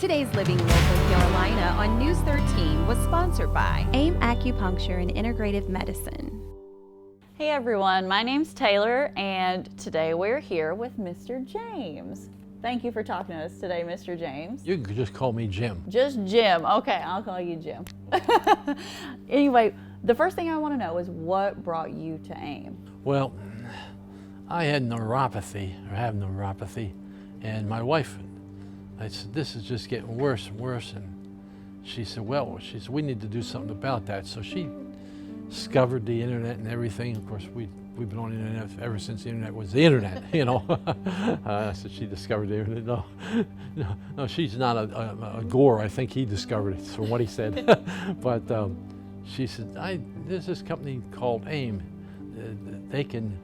Today's Living Local Carolina on News 13 was sponsored by AIM Acupuncture and Integrative Medicine. Hey everyone, my name's Taylor and today we're here with Mr. James. Thank you for talking to us today, Mr. James. You can just call me Jim. Just Jim. Okay, I'll call you Jim. Anyway, the first thing I want to know is what brought you to AIM? Well, I had neuropathy, or have neuropathy, and my wife, I said, this is just getting worse and worse, and she said, we need to do something about that. So she discovered the internet and everything. Of course, we've been on the internet ever since the internet was the internet, you know. So she discovered the internet. No, she's not a Gore. I think he discovered it from what he said. But she said, there's this company called AIM. They can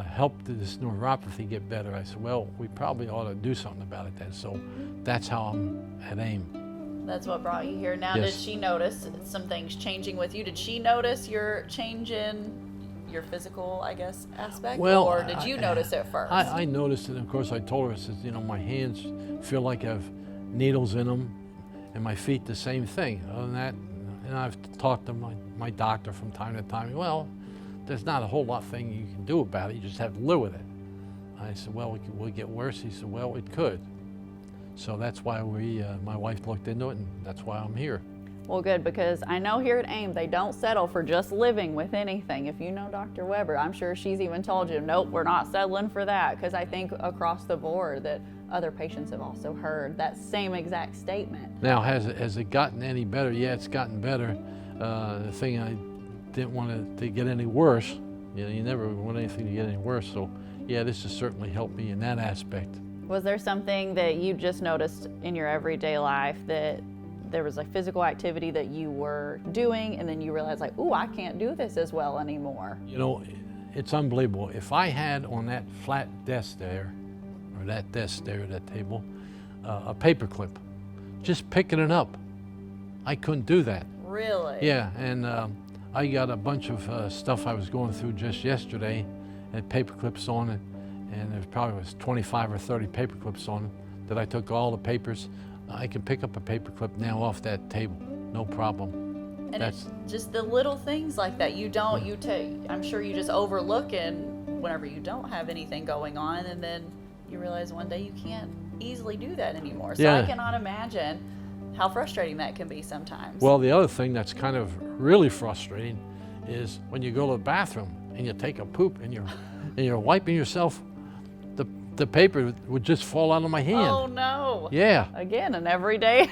help this neuropathy get better. I said, well, we probably ought to do something about it then. So that's how I'm at AIM. That's what brought you here. Now, Yes. Did she notice some things changing with you? Did she notice your change in your physical, I guess, aspect? Well, or did you notice it first? I noticed it, and of course I told her, I said, you know, my hands feel like I have needles in them, and my feet the same thing. Other than that, and I've talked to my doctor from time to time. Well, there's not a whole lot thing you can do about it. You just have to live with it. I said, well, will it get worse? He said, well, it could. So that's why my wife looked into it, and that's why I'm here. Well, good, because I know here at AIM, they don't settle for just living with anything. If you know Dr. Weber, I'm sure she's even told you, nope, we're not settling for that, because I think across the board that other patients have also heard that same exact statement. Now, has it gotten any better? Yeah, it's gotten better. The thing I didn't want it to get any worse. You know, you never want anything to get any worse. So, yeah, this has certainly helped me in that aspect. Was there something that you just noticed in your everyday life that there was a physical activity that you were doing and then you realized like, ooh, I can't do this as well anymore? You know, it's unbelievable. If I had on that flat desk there, or that desk there, that table, a paper clip, just picking it up, I couldn't do that. Really? Yeah, and I got a bunch of stuff I was going through just yesterday, had paper clips on it, and there probably was 25 or 30 paper clips on it that I took all the papers. I can pick up a paper clip now off that table, no problem. And it's just the little things like that I'm sure you just overlook and whenever you don't have anything going on, and then you realize one day you can't easily do that anymore. So Yeah. I cannot imagine how frustrating that can be sometimes. Well, the other thing that's kind of really frustrating is when you go to the bathroom and you take a poop and you're wiping yourself, the paper would just fall out of my hand. Oh no. Yeah. Again, an everyday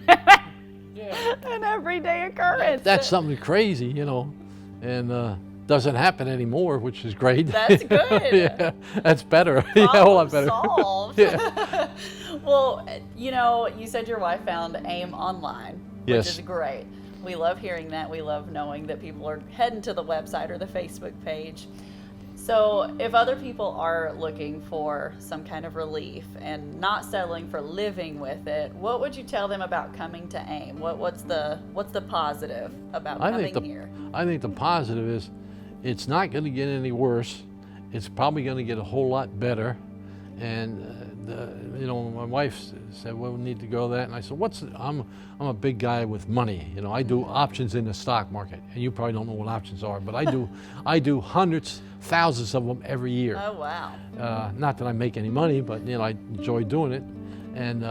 an everyday occurrence. That's something crazy, you know, and doesn't happen anymore, which is great. That's good. Yeah, that's better. Yeah, a whole lot better. Solved. Yeah. Well, you know, you said your wife found AIM online, Yes. which is great. We love hearing that. We love knowing that people are heading to the website or the Facebook page. So if other people are looking for some kind of relief and not settling for living with it, what would you tell them about coming to AIM? What's the positive about coming here? I think the positive is it's not going to get any worse. It's probably going to get a whole lot better. And you know, my wife said, well, we need to go that. And I said, I'm a big guy with money. You know, I do options in the stock market. And you probably don't know what options are, but I do hundreds, thousands of them every year. Oh, wow. Not that I make any money, but you know, I enjoy doing it. And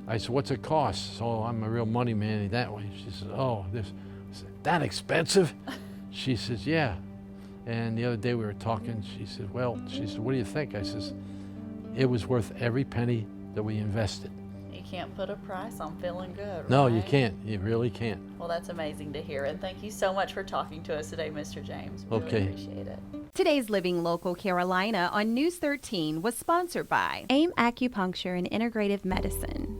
I said, what's it cost? So I'm a real money man that way. She said, oh, that expensive? She says, yeah. And the other day we were talking, she said, what do you think? I says, it was worth every penny that we invested. You can't put a price on feeling good, No, right? you can't. You really can't. Well, that's amazing to hear. And thank you so much for talking to us today, Mr. James. We Okay. really appreciate it. Today's Living Local Carolina on News 13 was sponsored by AIM Acupuncture and Integrative Medicine.